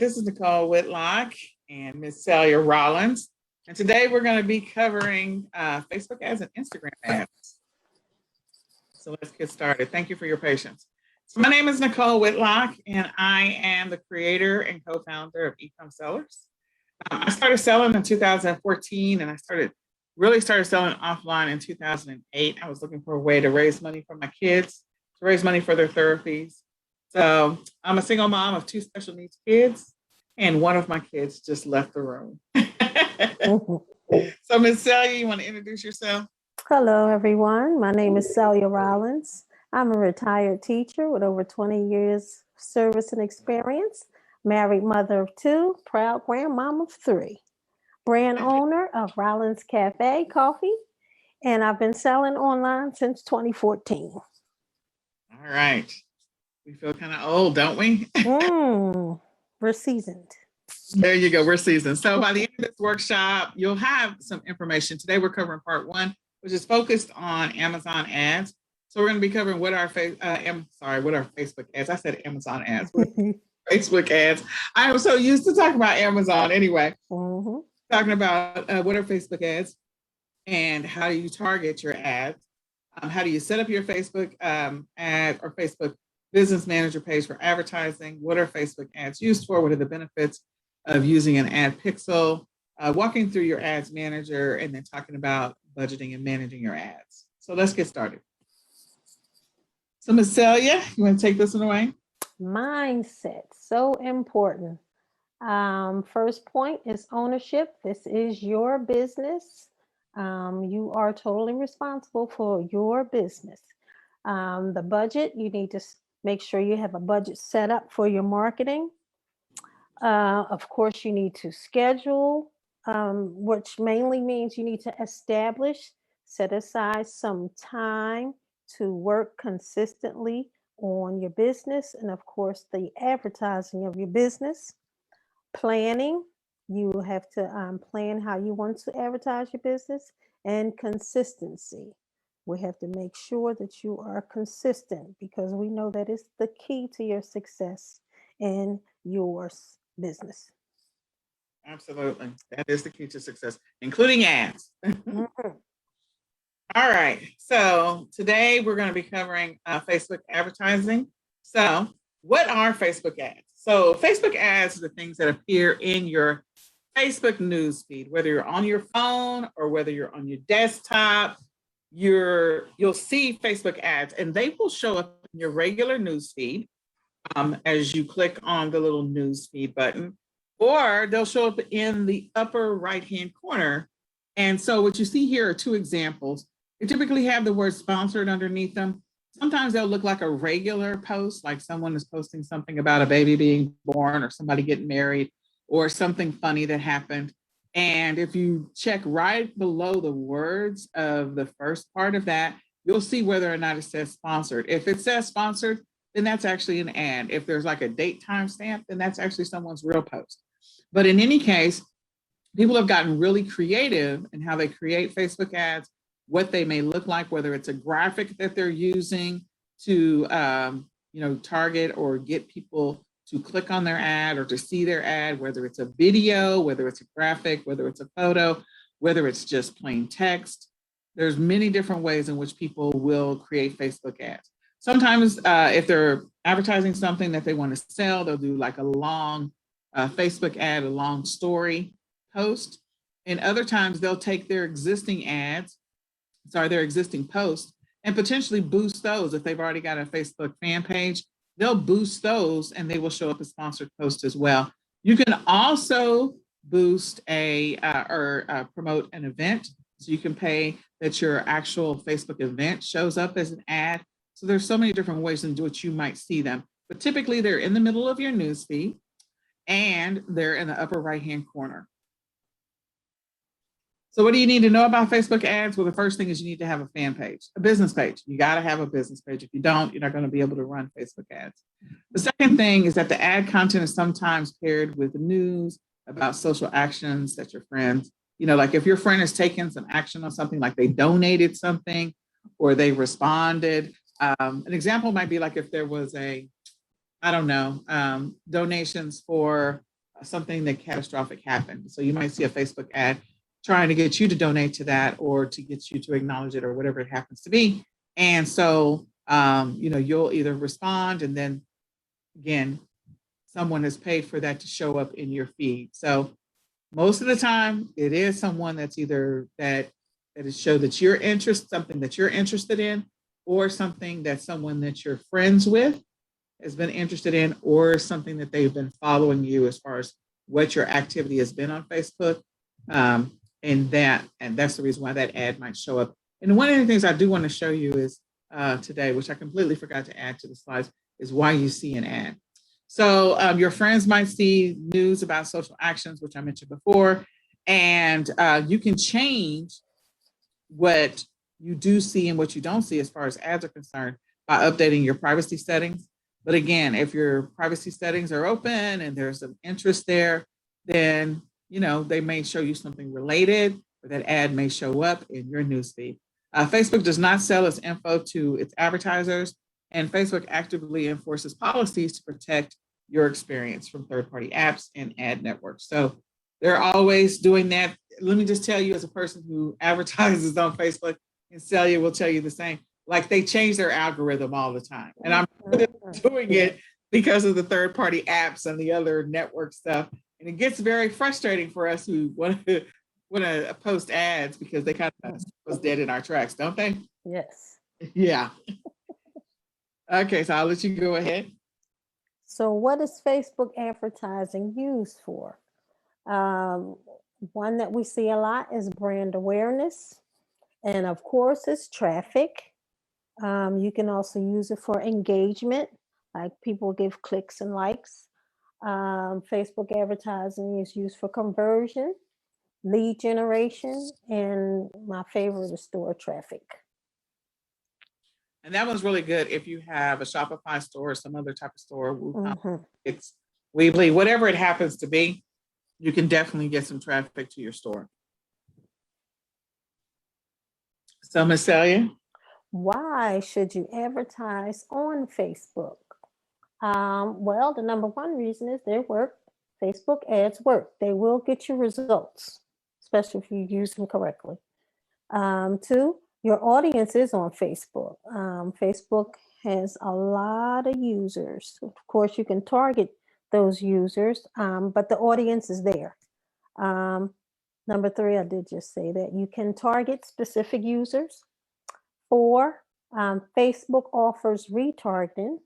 this is Nicole Whitlock and Miss Celia Rollins. And today we're going to be covering Facebook ads and Instagram ads. So let's get started. Thank you for your patience. So my name is Nicole Whitlock, and I am the creator and co-founder of eCom Sellers. I started selling in 2014, and I really started selling offline in 2008. I was looking for a way to raise money for my kids, to raise money for their therapies. So I'm a single mom of two special needs kids, and one of my kids just left the room. So Ms. Celia, you want to introduce yourself? Hello, everyone. My name is Celia Rollins. I'm a retired teacher with over 20 years service and experience, married mother of two, proud grandmom of three, brand owner of Rollins Cafe Coffee, and I've been selling online since 2014. All right. We feel kind of old, don't we? We're seasoned. There you go. We're seasoned. So by the end of this workshop, you'll have some information. Today we're covering part one, which is focused on Amazon ads. So we're going to be covering what are Facebook ads. I said Amazon ads. Facebook ads. I am so used to talking about Amazon anyway. Talking about what are Facebook ads and how do you target your ads? How do you set up your Facebook ad or Facebook business manager page for advertising? What are Facebook ads used for? What are the benefits of using an ad pixel? Walking through your ads manager, and then talking about budgeting and managing your ads. So let's get started. So Ms. Celia, you want to take this one away? Mindset, so important. First point is ownership. This is your business. You are totally responsible for your business. The budget, you need to make sure you have a budget set up for your marketing. Of course, you need to schedule, which mainly means you need to set aside some time to work consistently on your business, and of course, the advertising of your business. Planning, you have to plan how you want to advertise your business, and consistency. We have to make sure that you are consistent because we know that is the key to your success in your business. Absolutely. That is the key to success, including ads. All right. So today we're going to be covering Facebook advertising. So what are Facebook ads? So Facebook ads are the things that appear in your Facebook news feed, whether you're on your phone or whether you're on your desktop. You'll see Facebook ads, and they will show up in your regular news feed as you click on the little news feed button, or they'll show up in the upper right-hand corner. And so what you see here are two examples. They typically have the word sponsored underneath them. Sometimes they'll look like a regular post, like someone is posting something about a baby being born or somebody getting married or something funny that happened. And if you check right below the words of the first part of that, you'll see whether or not it says sponsored. If it says sponsored, then that's actually an ad. If there's like a date timestamp, then that's actually someone's real post. But in any case, people have gotten really creative in how they create Facebook ads, what they may look like, whether it's a graphic that they're using to target or get people to click on their ad or to see their ad, whether it's a video, whether it's a graphic, whether it's a photo, whether it's just plain text. There's many different ways in which people will create Facebook ads. Sometimes if they're advertising something that they want to sell, they'll do like a long Facebook ad, a long story post. And other times they'll take their existing posts and potentially boost those. If they've already got a Facebook fan page, they'll boost those and they will show up as sponsored posts as well. You can also boost or promote an event. So you can pay that your actual Facebook event shows up as an ad. So there's so many different ways in which you might see them, but typically they're in the middle of your newsfeed and they're in the upper right-hand corner. So what do you need to know about Facebook ads? Well, the first thing is you need to have a fan page, a business page. You got to have a business page. If you don't, you're not going to be able to run Facebook ads. The second thing is that the ad content is sometimes paired with news about social actions that your friends, like if your friend has taken some action on something, like they donated something or they responded. An example might be like if there was donations for something that catastrophic happened. So you might see a Facebook ad trying to get you to donate to that or to get you to acknowledge it or whatever it happens to be. And so, you'll either respond and then again, someone has paid for that to show up in your feed. So most of the time it is someone that's either that is show that you're interested, something that you're interested in, or something that someone that you're friends with has been interested in, or something that they've been following you as far as what your activity has been on Facebook. And that's the reason why that ad might show up. And one of the things I do want to show you is today, which I completely forgot to add to the slides, is why you see an ad. So your friends might see news about social actions, which I mentioned before, and you can change what you do see and what you don't see as far as ads are concerned by updating your privacy settings. But again, if your privacy settings are open and there's some interest there, then they may show you something related, or that ad may show up in your newsfeed. Facebook does not sell its info to its advertisers, and Facebook actively enforces policies to protect your experience from third-party apps and ad networks. So they're always doing that. Let me just tell you, as a person who advertises on Facebook, and Celia will tell you the same, like they change their algorithm all the time. And I'm doing it because of the third-party apps and the other network stuff. And it gets very frustrating for us who want to post ads because they kind of was dead in our tracks, don't they? Yes. Yeah. Okay, so I'll let you go ahead. So what is Facebook advertising used for? One that we see a lot is brand awareness. And of course, it's traffic. You can also use it for engagement, like people give clicks and likes. Facebook advertising is used for conversion, lead generation, and my favorite is store traffic. And that one's really good if you have a Shopify store or some other type of store. It's Weebly, whatever it happens to be, you can definitely get some traffic to your store. So, Ms. Celia? Why should you advertise on Facebook? Well, the number one reason is they work. Facebook ads work. They will get you results, especially if you use them correctly. Two, your audience is on Facebook. Facebook has a lot of users. Of course, you can target those users, but the audience is there. Number three, I did just say that you can target specific users. Four, Facebook offers retargeting.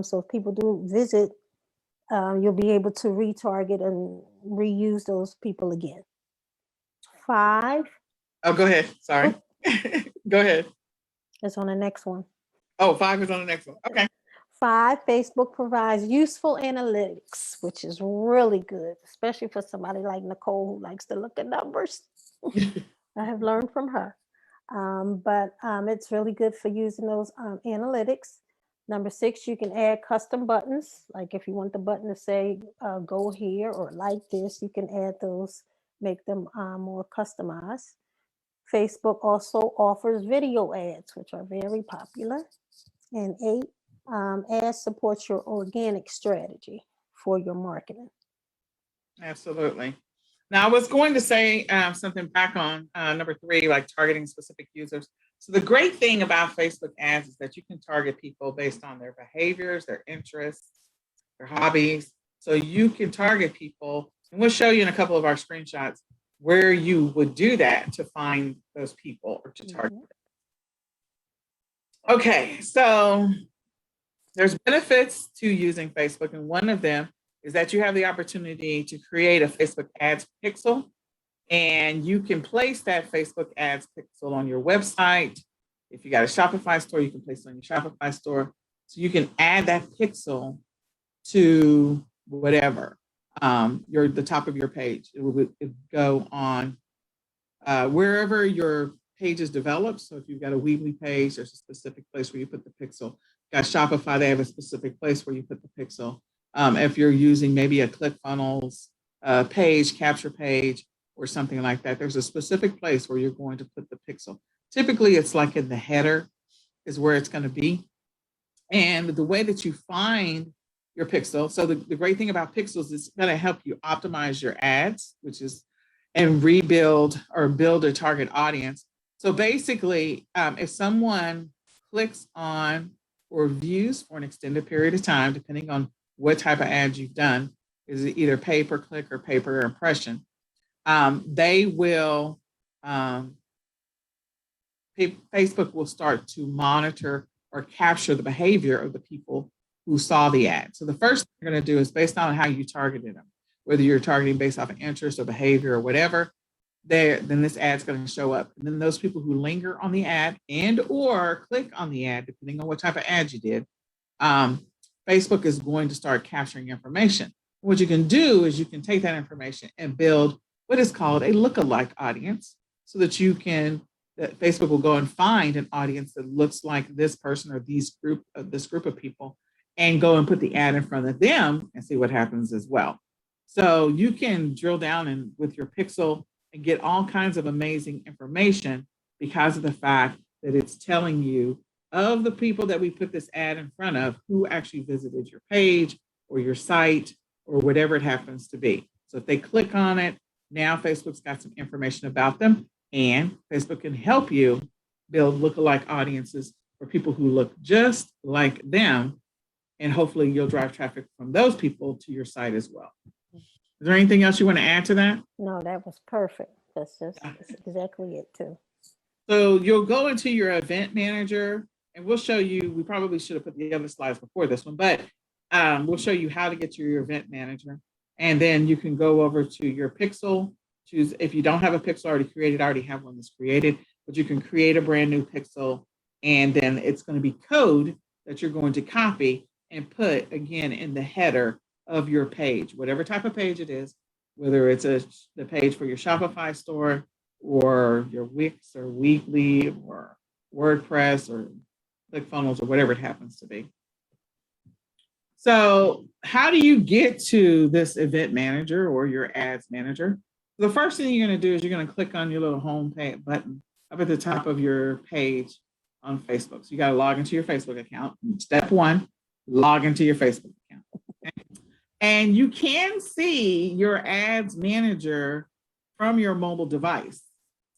So if people do visit, you'll be able to retarget and reuse those people again. Five. Oh, go ahead. Sorry. Go ahead. It's on the next one. Oh, 5 is on the next one. Okay. 5, Facebook provides useful analytics, which is really good, especially for somebody like Nicole who likes to look at numbers. I have learned from her. But it's really good for using those analytics. Number 6, you can add custom buttons. Like if you want the button to say, go here or like this, you can add those, make them more customized. Facebook also offers video ads, which are very popular. And 8, ads supports your organic strategy for your marketing. Absolutely. Now, I was going to say something back on number 3, like targeting specific users. So the great thing about Facebook ads is that you can target people based on their behaviors, their interests, their hobbies. So you can target people, and we'll show you in a couple of our screenshots where you would do that to find those people or to target them. Okay, so there's benefits to using Facebook, and one of them is that you have the opportunity to create a Facebook ads pixel, and you can place that Facebook ads pixel on your website. If you got a Shopify store, you can place it on your Shopify store. So you can add that pixel to whatever, the top of your page. It would go on wherever your page is developed. So if you've got a Weebly page, there's a specific place where you put the pixel. Got Shopify, they have a specific place where you put the pixel. If you're using maybe a ClickFunnels page, capture page, or something like that, there's a specific place where you're going to put the pixel. Typically, it's like in the header is where it's going to be. And the way that you find your pixel. So the great thing about pixels is it's going to help you optimize your ads, and rebuild or build a target audience. So basically, if someone clicks on or views for an extended period of time, depending on what type of ads you've done, is it either pay per click or pay per impression, they will, Facebook will start to monitor or capture the behavior of the people who saw the ad. So the first thing they're going to do is based on how you targeted them, whether you're targeting based off of interest or behavior or whatever, then this ad's going to show up. And then those people who linger on the ad and or click on the ad, depending on what type of ad you did, Facebook is going to start capturing information. What you can do is you can take that information and build what is called a lookalike audience, so that that Facebook will go and find an audience that looks like this person or this group of people, and go and put the ad in front of them and see what happens as well. So you can drill down with your pixel and get all kinds of amazing information because of the fact that it's telling you of the people that we put this ad in front of, who actually visited your page or your site or whatever it happens to be. So if they click on it, now Facebook's got some information about them, and Facebook can help you build lookalike audiences for people who look just like them. And hopefully you'll drive traffic from those people to your site as well. Is there anything else you want to add to that? No, that was perfect. That's exactly it too. So you'll go into your event manager, and we'll show you, we probably should have put the other slides before this one, but we'll show you how to get to your event manager. And then you can go over to your pixel, choose, if you don't have a pixel already created, I already have one that's created, but you can create a brand new pixel, and then it's going to be code that you're going to copy and put again in the header of your page, whatever type of page it is, whether it's the page for your Shopify store or your Wix or Weebly or WordPress or ClickFunnels or whatever it happens to be. So how do you get to this event manager or your ads manager? The first thing you're going to do is you're going to click on your little home page button up at the top of your page on Facebook. So you got to log into your Facebook account. Step one, log into your Facebook account. Okay? And you can see your ads manager from your mobile device.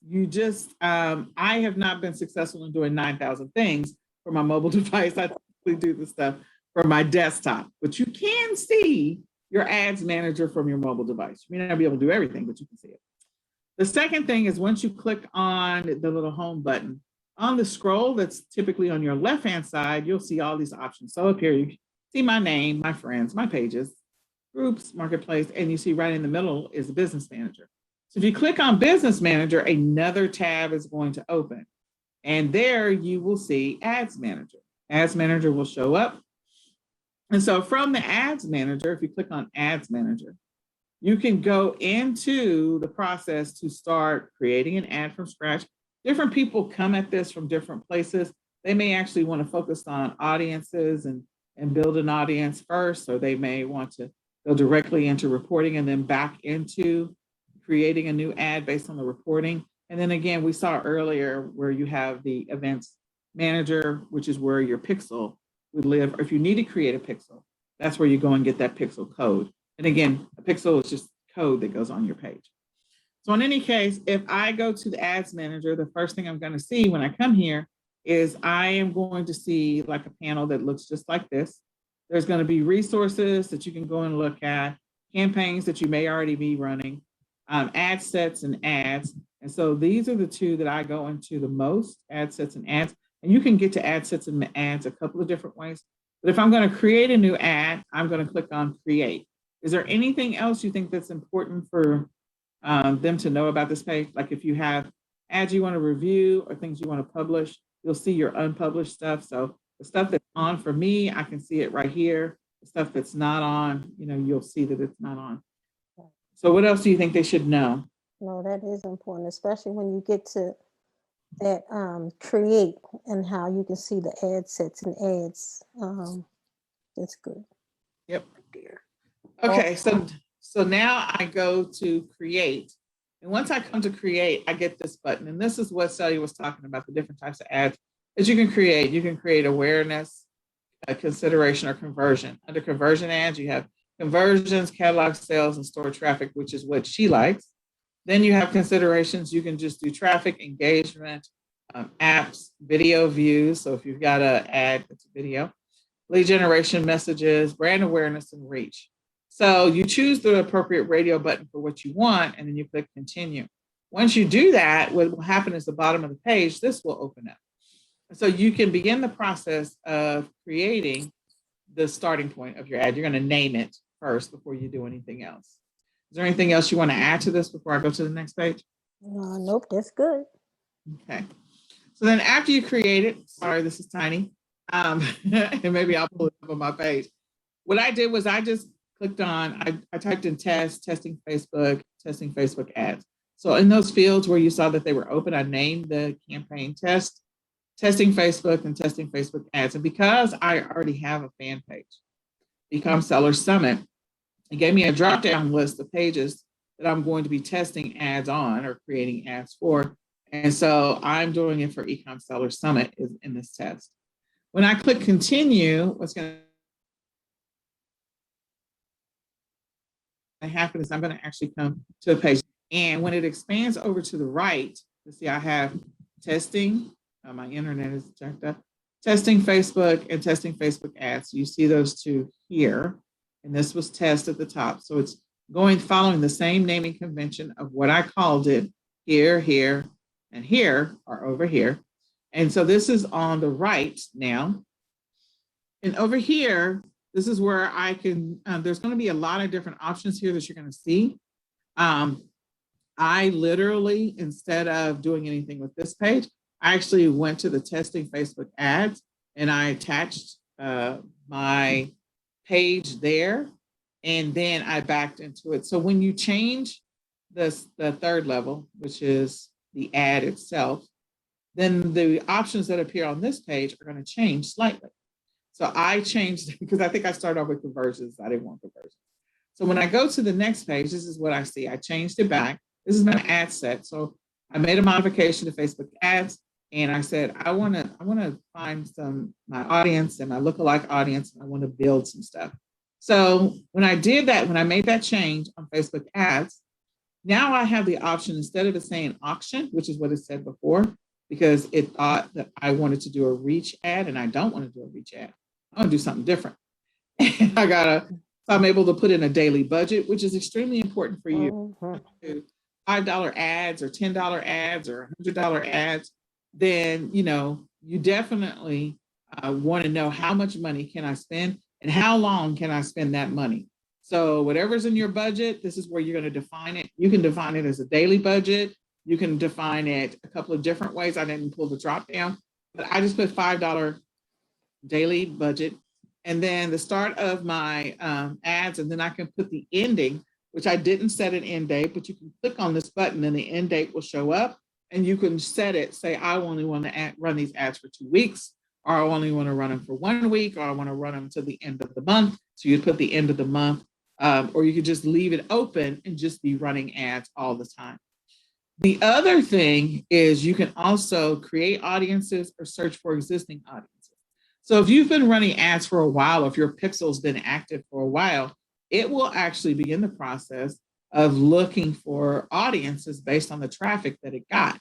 You just, I have not been successful in doing 9,000 things for my mobile device. I typically do the stuff for my desktop, but you can see your ads manager from your mobile device. You may not be able to do everything, but you can see it. The second thing is once you click on the little home button, on the scroll that's typically on your left-hand side, you'll see all these options. So up here, you see my name, my friends, my pages, groups, marketplace, and you see right in the middle is the business manager. So if you click on business manager, another tab is going to open. And there you will see ads manager. Ads manager will show up. And so from the ads manager, if you click on ads manager, you can go into the process to start creating an ad from scratch. Different people come at this from different places. They may actually want to focus on audiences and build an audience first, or they may want to go directly into reporting and then back into creating a new ad based on the reporting. And then again, we saw earlier where you have the events manager, which is where your pixel would live. Or if you need to create a pixel, that's where you go and get that pixel code. And again, a pixel is just code that goes on your page. So in any case, if I go to the ads manager, the first thing I'm going to see when I come here is I am going to see like a panel that looks just like this. There's going to be resources that you can go and look at, campaigns that you may already be running, ad sets and ads. And so these are the two that I go into the most, ad sets and ads. And you can get to ad sets and ads a couple of different ways. But if I'm going to create a new ad, I'm going to click on create. Is there anything else you think that's important for them to know about this page? Like if you have ads you want to review or things you want to publish, you'll see your unpublished stuff. So the stuff that's on for me, I can see it right here. The stuff that's not on, you'll see that it's not on. So what else do you think they should know? No, that is important, especially when you get to that create and how you can see the ad sets and ads. That's good. Yep. Okay, so now I go to create. And once I come to create, I get this button. And this is what Celia was talking about, the different types of ads that you can create. You can create awareness consideration or conversion. Under conversion ads, you have conversions, catalog sales, and store traffic, which is what she likes. Then you have considerations. You can just do traffic, engagement, apps, video views. So if you've got an ad, it's a video, lead generation, messages, brand awareness, and reach. So you choose the appropriate radio button for what you want, and then you click continue. Once you do that, what will happen is the bottom of the page, this will open up. So you can begin the process of creating the starting point of your ad. You're going to name it first before you do anything else. Is there anything else you want to add to this before I go to the next page? Nope, that's good. Okay. So then after you create it, sorry, this is tiny. And maybe I'll pull it up on my page. What I did was I just clicked on, I typed in testing Facebook ads. So in those fields where you saw that they were open, I named the campaign testing Facebook and testing Facebook ads. And because I already have a fan page, eCom Seller Summit, it gave me a drop-down list of pages that I'm going to be testing ads on or creating ads for. And so I'm doing it for eCom Seller Summit in this test. When I click continue, what's going to happen is I'm going to actually come to a page. And when it expands over to the right, you see I have testing. My internet is jacked up. Testing Facebook and testing Facebook ads. You see those two here. And this was test at the top. So it's following the same naming convention of what I called it here, here, and here, or over here. And so this is on the right now. And over here, this is where I can, there's going to be a lot of different options here that you're going to see. I literally, instead of doing anything with this page, I actually went to the testing Facebook ads and I attached my page there, and then I backed into it. So when you change the third level, which is the ad itself, then the options that appear on this page are going to change slightly. So I changed because I think I started off with conversions. I didn't want conversions. So when I go to the next page, this is what I see. I changed it back. This is my ad set. So I made a modification to Facebook ads. And I said, I want to find my audience and my lookalike audience, and I want to build some stuff. So when I did that, when I made that change on Facebook ads, now I have the option, instead of it saying auction, which is what it said before, because it thought that I wanted to do a reach ad, and I don't want to do a reach ad. I want to do something different. And so I'm able to put in a daily budget, which is extremely important for you. $5 ads or $10 ads or $100 ads. Then, you definitely want to know how much money can I spend and how long can I spend that money. So whatever's in your budget, this is where you're going to define it. You can define it as a daily budget. You can define it a couple of different ways. I didn't pull the drop down, but I just put $5 daily budget. And then the start of my ads, and then I can put the ending, which I didn't set an end date, but you can click on this button and the end date will show up. And you can set it, say, I only want to run these ads for 2 weeks, or I only want to run them for 1 week, or I want to run them to the end of the month. So you put the end of the month, or you could just leave it open and just be running ads all the time. The other thing is you can also create audiences or search for existing audiences. So if you've been running ads for a while, or if your pixel's been active for a while, it will actually begin the process of looking for audiences based on the traffic that it got.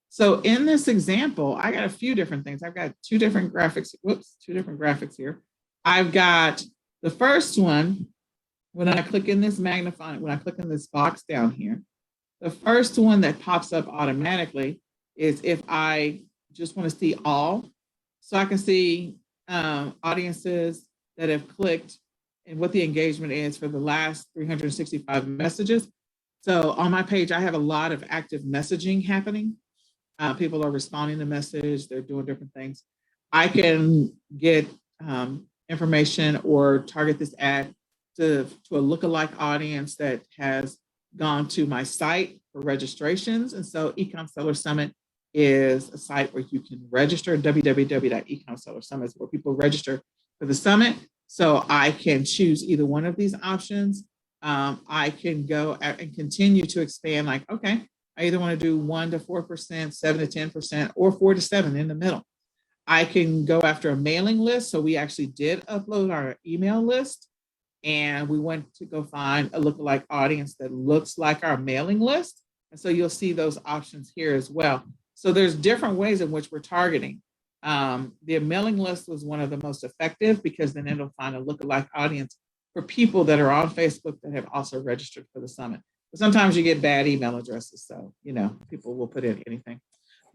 So in this example, I got a few different things. I've got two different graphics here. I've got the first one, when I click in this box down here, the first one that pops up automatically is if I just want to see all. So I can see audiences that have clicked and what the engagement is for the last 365 messages. So on my page, I have a lot of active messaging happening. People are responding to message, they're doing different things. I can get information or target this ad to a lookalike audience that has gone to my site for registrations. And so eCom Seller Summit is a site where you can register. www.ecomsellersummit is where people register for the summit. So I can choose either one of these options. I can go and continue to expand, like, okay, I either want to do 1 to 4%, 7 to 10%, or 4 to 7 in the middle. I can go after a mailing list. So we actually did upload our email list, and we went to go find a lookalike audience that looks like our mailing list. And so you'll see those options here as well. So there's different ways in which we're targeting. The mailing list was one of the most effective because then it'll find a lookalike audience for people that are on Facebook that have also registered for the summit. But sometimes you get bad email addresses, so people will put in anything.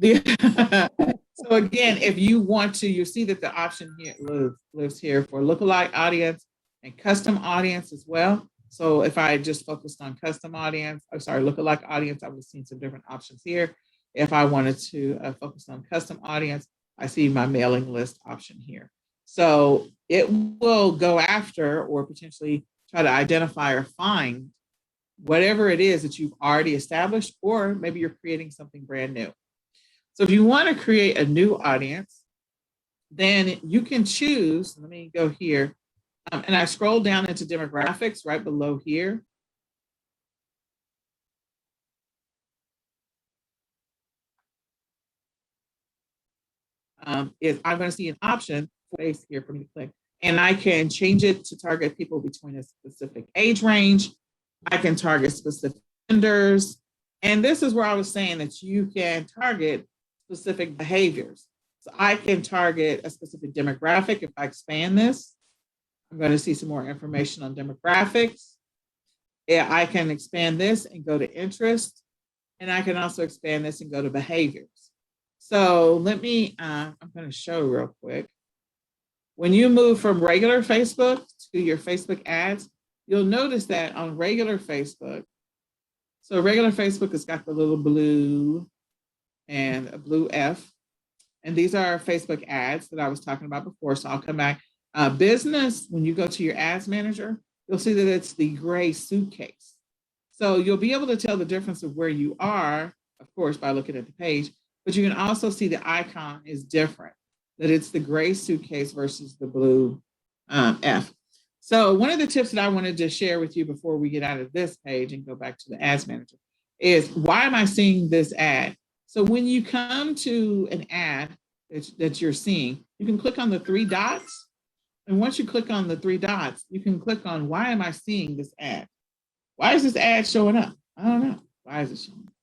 So again, if you want to, you see that the option here lives here for lookalike audience and custom audience as well. So if I just focused on custom audience, lookalike audience, I would have seen some different options here. If I wanted to focus on custom audience, I see my mailing list option here. So it will go after or potentially try to identify or find whatever it is that you've already established, or maybe you're creating something brand new. So if you want to create a new audience, then you can choose, let me go here, and I scroll down into demographics right below here. I'm going to see an option place here for me to click, and I can change it to target people between a specific age range. I can target specific genders, and this is where I was saying that you can target specific behaviors. So I can target a specific demographic. If I expand this, I'm going to see some more information on demographics. Yeah, I can expand this and go to interest, and I can also expand this and go to behaviors. So let me, I'm going to show real quick. When you move from regular Facebook to your Facebook ads, you'll notice that on regular Facebook, so regular Facebook has got the little blue and a blue F. And these are Facebook ads that I was talking about before. So I'll come back. Business, when you go to your ads manager, you'll see that it's the gray suitcase. So you'll be able to tell the difference of where you are, of course, by looking at the page, but you can also see the icon is different, that it's the gray suitcase versus the blue F. So one of the tips that I wanted to share with you before we get out of this page and go back to the ads manager is, why am I seeing this ad? So when you come to an ad that you're seeing, you can click on the three dots. And once you click on the three dots, you can click on, why am I seeing this ad? Why is this ad showing up? I don't know. Why is it showing up?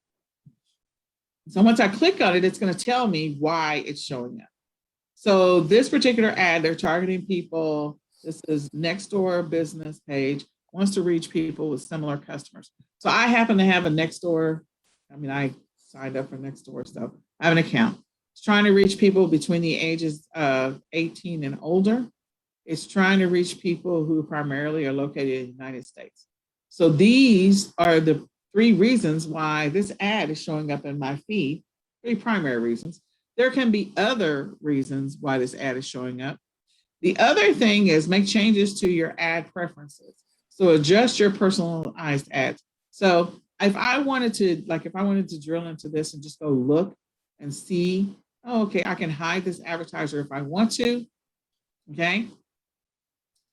So once I click on it, it's going to tell me why it's showing up. So this particular ad, they're targeting people. This is Nextdoor business page, wants to reach people with similar customers. So I happen to have a Nextdoor. I signed up for Nextdoor, so I have an account. It's trying to reach people between the ages of 18 and older. It's trying to reach people who primarily are located in the United States. So these are the three reasons why this ad is showing up in my feed, three primary reasons. There can be other reasons why this ad is showing up. The other thing is, make changes to your ad preferences. So adjust your personalized ads. So if I wanted to drill into this and just go look and see, oh, okay, I can hide this advertiser if I want to. Okay.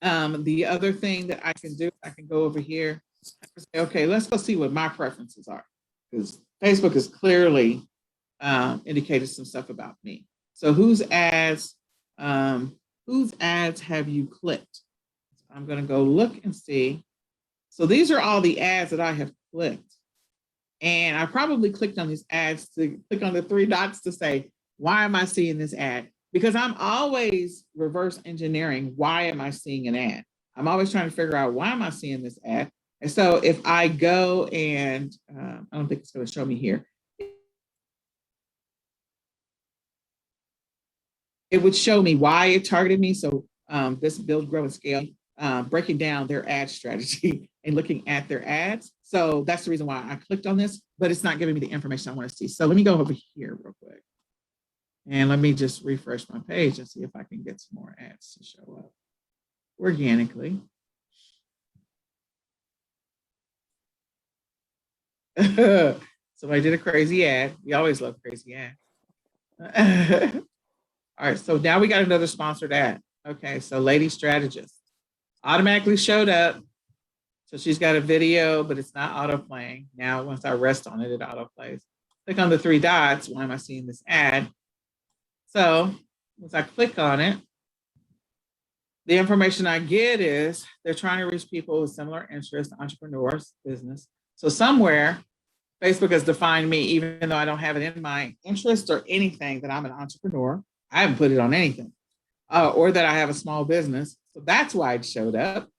The other thing that I can do, I can go over here and say, okay, let's go see what my preferences are, because Facebook has clearly indicated some stuff about me. So whose ads have you clicked? So I'm going to go look and see. So these are all the ads that I have clicked. And I probably clicked on these ads to click on the three dots to say, why am I seeing this ad? Because I'm always reverse engineering, why am I seeing an ad? I'm always trying to figure out, why am I seeing this ad? And so if I go and, I don't think it's going to show me here, it would show me why it targeted me. So this build, grow, and scale, breaking down their ad strategy and looking at their ads. So that's the reason why I clicked on this, but it's not giving me the information I want to see. So let me go over here real quick. And let me just refresh my page and see if I can get some more ads to show up organically. Somebody did a crazy ad. We always love crazy ads. All right, so now we got another sponsored ad. Okay, so Lady Strategist automatically showed up. So she's got a video, but it's not auto playing. Now, once I rest on it, it auto plays. Click on the three dots. Why am I seeing this ad? So once I click on it, the information I get is they're trying to reach people with similar interests, entrepreneurs, business. So somewhere Facebook has defined me, even though I don't have it in my interest or anything, that I'm an entrepreneur. I haven't put it on anything, or that I have a small business. So that's why it showed up.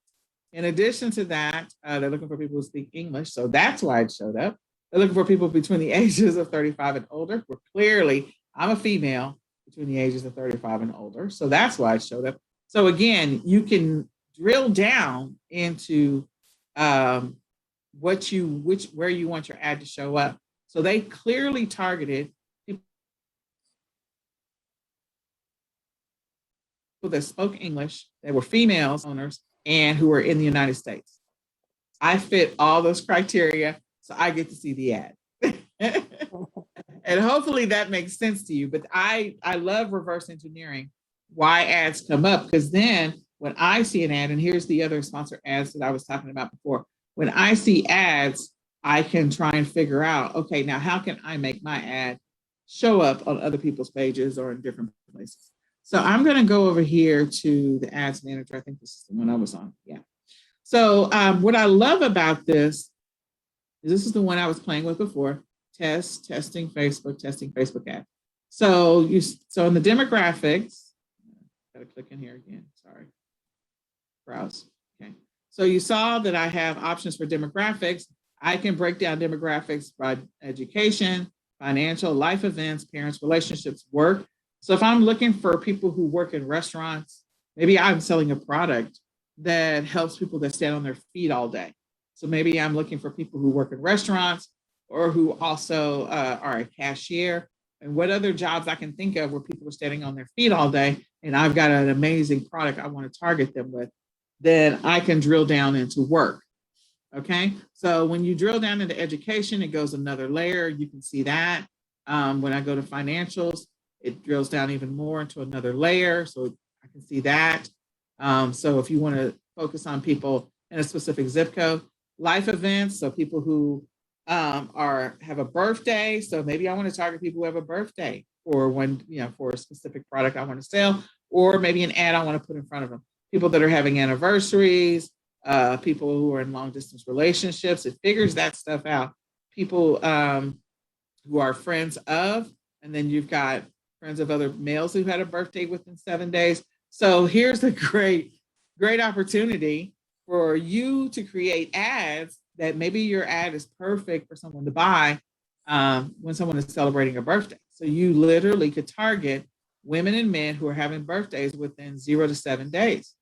In addition to that, they're looking for people who speak English. So that's why it showed up. They're looking for people between the ages of 35 and older. Where clearly I'm a female between the ages of 35 and older. So that's why it showed up. So again, you can drill down into where you want your ad to show up. So they clearly targeted people that spoke English, they were females owners, and who were in the United States. I fit all those criteria, so I get to see the ad. And hopefully that makes sense to you. But I love reverse engineering why ads come up, because then when I see an ad, and here's the other sponsor ads that I was talking about before, when I see ads, I can try and figure out, okay, now how can I make my ad show up on other people's pages or in different places? So I'm going to go over here to the ads manager. I think this is the one I was on. Yeah. So what I love about this is this is the one I was playing with before. Testing Facebook ad. So in the demographics, gotta click in here again. Sorry. Browse. Okay. So you saw that I have options for demographics. I can break down demographics by education, financial, life events, parents, relationships, work. So if I'm looking for people who work in restaurants, maybe I'm selling a product that helps people that stand on their feet all day. So maybe I'm looking for people who work in restaurants or who also are a cashier, and what other jobs I can think of where people are standing on their feet all day, and I've got an amazing product I want to target them with, then I can drill down into work. Okay, so when you drill down into education, it goes another layer. You can see that. When I go to financials, it drills down even more into another layer. So I can see that. So if you want to focus on people in a specific zip code, life events, so people who have a birthday. So maybe I want to target people who have a birthday for for a specific product I want to sell, or maybe an ad I want to put in front of them. People that are having anniversaries, people who are in long distance relationships. It figures that stuff out. People who are friends of, and then you've got friends of other males who had a birthday within 7 days. So here's a great opportunity for you to create ads that maybe your ad is perfect for someone to buy when someone is celebrating a birthday. So you literally could target women and men who are having birthdays within 0 to 7 days.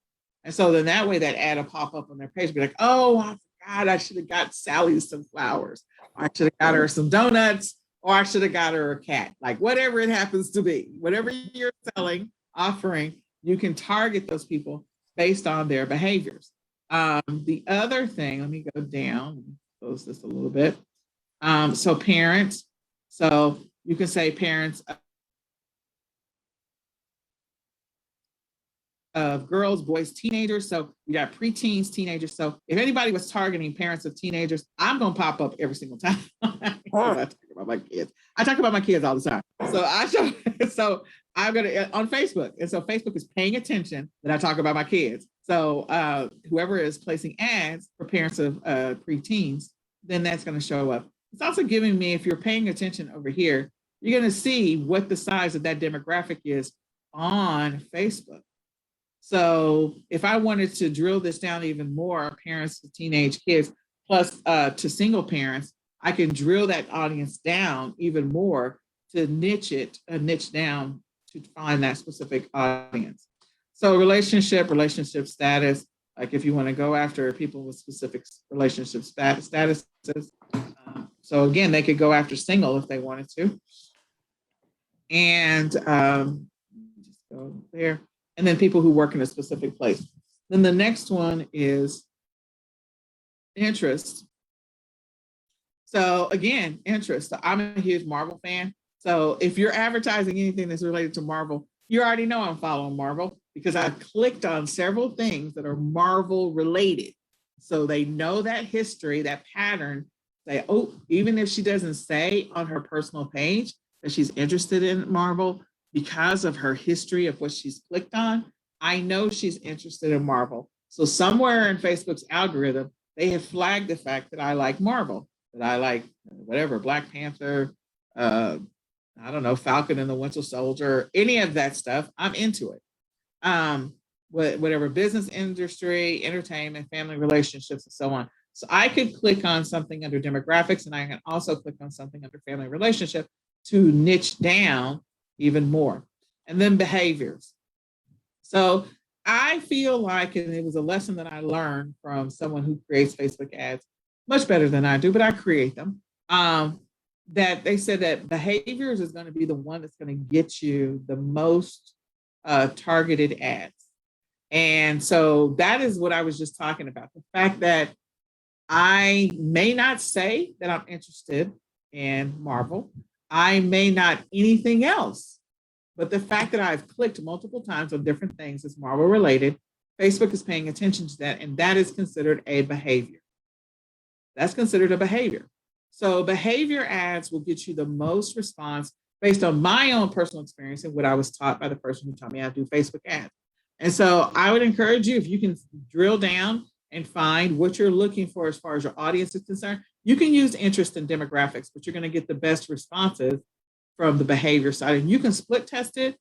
And so then that way that ad will pop up on their page, be like, oh, I forgot I should have got Sally some flowers. Or I should have got her some donuts, or I should have got her a cat. Like whatever it happens to be, whatever you're selling, offering, you can target those people based on their behaviors. The other thing, let me go down, close this a little bit. So parents, so you can say parents of girls, boys, teenagers. So we got preteens, teenagers. So if anybody was targeting parents of teenagers, I'm going to pop up every single time. I talk about my kids. I talk about my kids all the time. So I'm going to on Facebook. And so Facebook is paying attention that I talk about my kids. So whoever is placing ads for parents of preteens, then that's going to show up. It's also giving me, if you're paying attention over here, you're going to see what the size of that demographic is on Facebook. So if I wanted to drill this down even more, parents of teenage kids, plus to single parents, I can drill that audience down even more to niche down to find that specific audience. So relationship status, like if you want to go after people with specific relationship statuses. So again, they could go after single if they wanted to. And just go there. And then people who work in a specific place. Then the next one is interest. So again, interest. So I'm a huge Marvel fan. So if you're advertising anything that's related to Marvel, you already know I'm following Marvel because I clicked on several things that are Marvel related. So they know that history, that pattern. Say, oh, even if she doesn't say on her personal page that she's interested in Marvel, because of her history of what she's clicked on, I know she's interested in Marvel. So somewhere in Facebook's algorithm, they have flagged the fact that I like Marvel, that I like whatever, Black Panther, I don't know, Falcon and the Winter Soldier, any of that stuff. I'm into it. Whatever business industry, entertainment, family relationships, and so on. So I could click on something under demographics, and I can also click on something under family relationship to niche down even more. And then behaviors. So I feel like, and it was a lesson that I learned from someone who creates Facebook ads much better than I do, but I create them. That they said that behaviors is going to be the one that's going to get you the most targeted ads. And so that is what I was just talking about. The fact that I may not say that I'm interested in Marvel. I may not anything else. But the fact that I've clicked multiple times on different things that's Marvel related, Facebook is paying attention to that, and that is considered a behavior. That's considered a behavior. So behavior ads will get you the most response based on my own personal experience and what I was taught by the person who taught me how to do Facebook ads. And so I would encourage you, if you can drill down and find what you're looking for as far as your audience is concerned, you can use interest and demographics, but you're going to get the best responses from the behavior side. And you can split test it,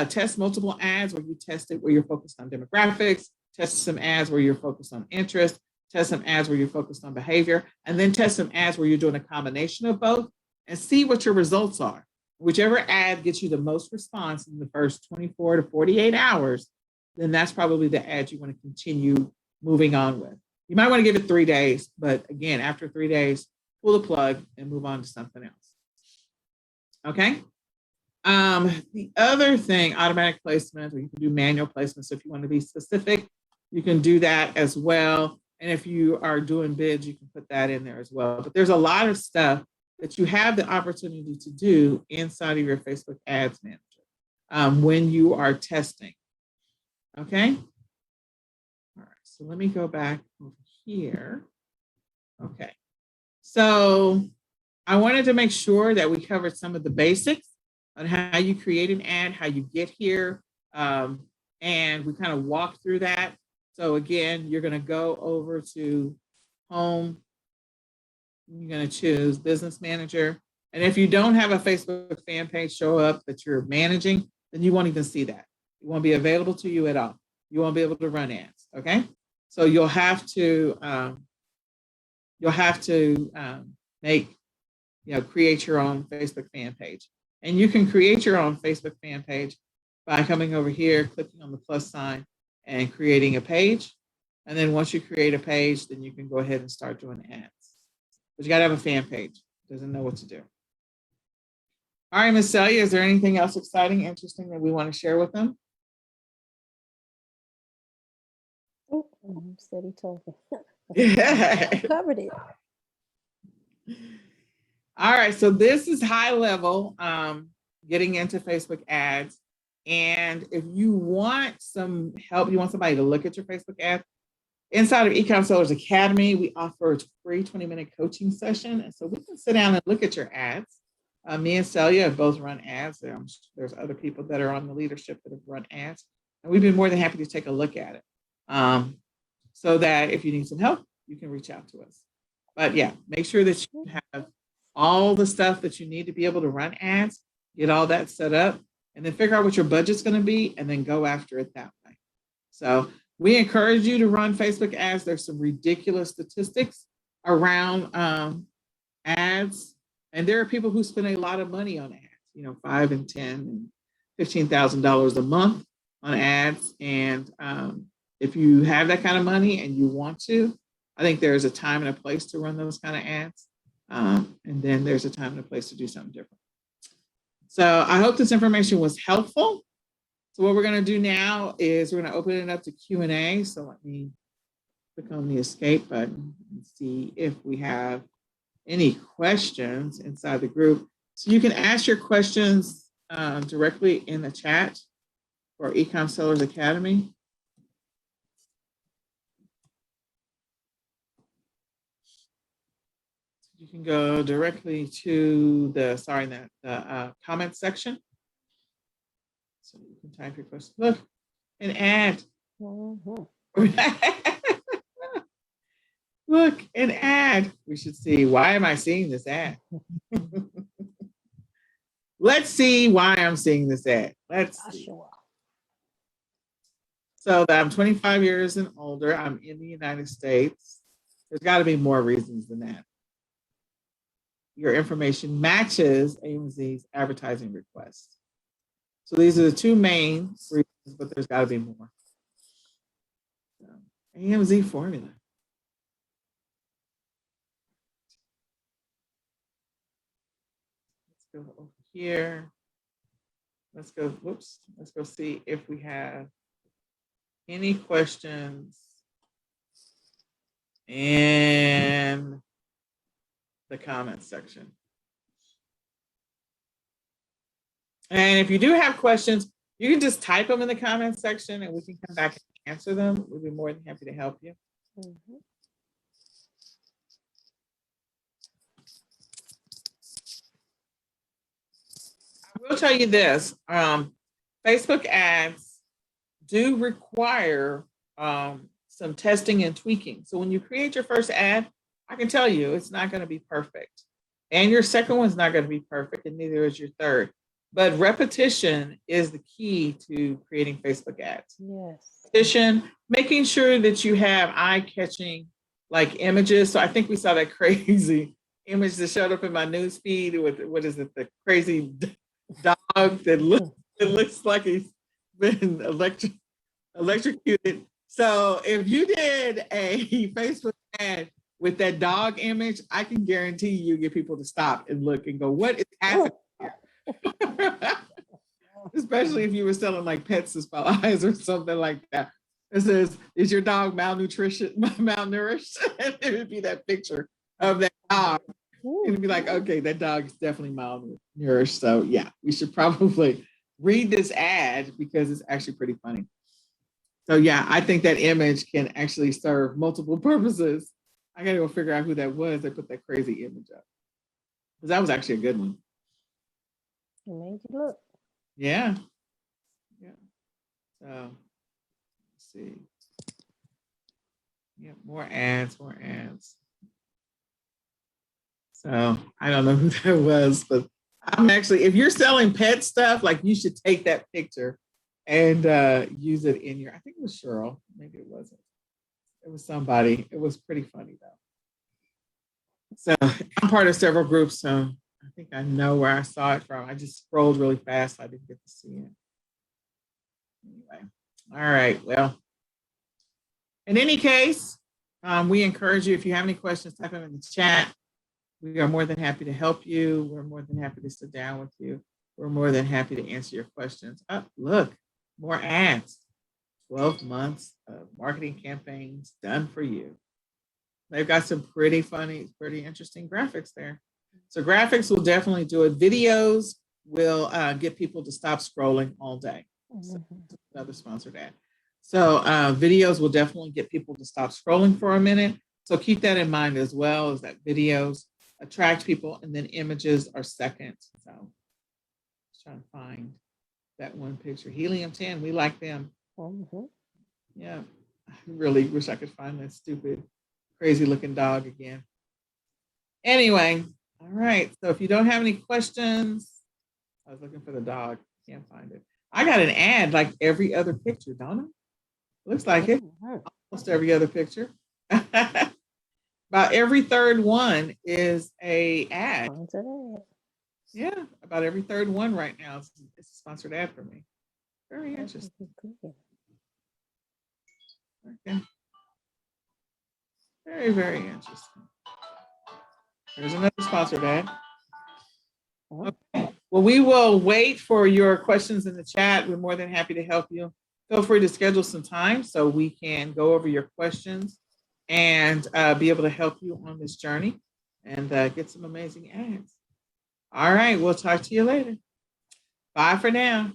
test multiple ads where you test it where you're focused on demographics, test some ads where you're focused on interest, test some ads where you're focused on behavior, and then test some ads where you're doing a combination of both and see what your results are. Whichever ad gets you the most response in the first 24 to 48 hours, then that's probably the ad you want to continue moving on with. You might want to give it 3 days, but again, after 3 days, pull the plug and move on to something else. Okay. The other thing, automatic placement, or you can do manual placement. So if you want to be specific, you can do that as well. And if you are doing bids, you can put that in there as well. But there's a lot of stuff that you have the opportunity to do inside of your Facebook Ads Manager when you are testing. Okay. All right. So let me go back over here. Okay. So I wanted to make sure that we covered some of the basics on how you create an ad, how you get here, and we kind of walk through that. So again, you're going to go over to home. You're going to choose business manager. And if you don't have a Facebook fan page show up that you're managing, then you won't even see that. It won't be available to you at all. You won't be able to run ads. Okay. So you'll have to create your own Facebook fan page. And you can create your own Facebook fan page by coming over here, clicking on the plus sign and creating a page. And then once you create a page, then you can go ahead and start doing ads. But you got to have a fan page. Doesn't know what to do. All right, Ms. Celia, is there anything else exciting, interesting that we want to share with them? Steady talking. Yeah. Covered it. All right, so this is high level, getting into Facebook ads. And if you want some help, you want somebody to look at your Facebook ads, inside of eCom Sellers Academy, we offer a free 20-minute coaching session. And so we can sit down and look at your ads. Me and Celia have both run ads. There's other people that are on the leadership that have run ads. And we've been more than happy to take a look at it. So that if you need some help, you can reach out to us. But yeah, make sure that you have all the stuff that you need to be able to run ads, get all that set up, and then figure out what your budget's going to be, and then go after it that way. So we encourage you to run Facebook ads. There's some ridiculous statistics around ads, and there are people who spend a lot of money on ads, $5,000 and $10,000 and $15,000 a month on ads. And if you have that kind of money and you want to, I think there's a time and a place to run those kind of ads. And then there's a time and a place to do something different. So I hope this information was helpful. So what we're going to do now is we're going to open it up to Q&A. So let me click on the escape button and see if we have any questions inside the group. So you can ask your questions directly in the chat for eCom Sellers Academy. You can go directly to the comment section So you can type your question. Look, an ad. Mhm. Look, an ad. We should see. Why am I seeing this ad? Let's see why I'm seeing this ad. Let's see. Joshua. So that I'm 25 years and older. I'm in the United States. There's got to be more reasons than that. Your information matches AMZ's advertising request. So these are the two main reasons, but there's got to be more. So, AMZ formula. Let's go over here. Let's go, whoops. Let's go see if we have any questions in the comments section. And if you do have questions, you can just type them in the comments section and we can come back and answer them. We'll be more than happy to help you. Mm-hmm. I will tell you this, Facebook ads do require some testing and tweaking. So when you create your first ad, I can tell you it's not going to be perfect. And your second one's not going to be perfect, and neither is your third. But repetition is the key to creating Facebook ads. Yes. Repetition, making sure that you have eye-catching like images. So I think we saw that crazy image that showed up in my news feed with, what is it, the crazy dog that looks like he's been electrocuted. So if you did a Facebook ad with that dog image, I can guarantee you get people to stop and look and go, what is happening here? Especially if you were selling like pet supplies or something like that. It says, is your dog malnourished? And it would be that picture of that dog. And it'd be like, okay, that dog is definitely malnourished. So yeah, we should probably read this ad because it's actually pretty funny. So yeah, I think that image can actually serve multiple purposes. I gotta go figure out who that was that put that crazy image up. Because that was actually a good one. It made you look. Yeah. Yeah. So let's see. Yeah, more ads. So I don't know who that was, but I'm actually, if you're selling pet stuff, like you should take that picture and use it in your, I think it was Cheryl, maybe it wasn't. It was somebody. It was pretty funny though. So I'm part of several groups, so I think I know where I saw it from. I just scrolled really fast, so I didn't get to see it. Anyway, all right. Well, in any case, we encourage you, if you have any questions, type them in the chat. We are more than happy to help you. We're more than happy to sit down with you. We're more than happy to answer your questions. Oh, look, more ads. 12 months of marketing campaigns done for you. They've got some pretty funny, pretty interesting graphics there. So graphics will definitely do it. Videos will get people to stop scrolling all day. So another sponsored ad. So videos will definitely get people to stop scrolling for a minute. So keep that in mind as well, is that videos attract people and then images are second. So just trying to find that one picture. Helium-10, we like them. Yeah, I really wish I could find that stupid, crazy looking dog again. Anyway, all right. So if you don't have any questions, I was looking for the dog. Can't find it. I got an ad like every other picture, don't I? Looks like it. Almost every other picture. About every third one is a ad. Yeah, about every third one right now is a sponsored ad for me. Very interesting. Okay. Very, very interesting. There's another sponsored ad. Okay. Well, we will wait for your questions in the chat. We're more than happy to help you. Feel free to schedule some time so we can go over your questions and be able to help you on this journey and get some amazing ads. All right, we'll talk to you later. Bye for now.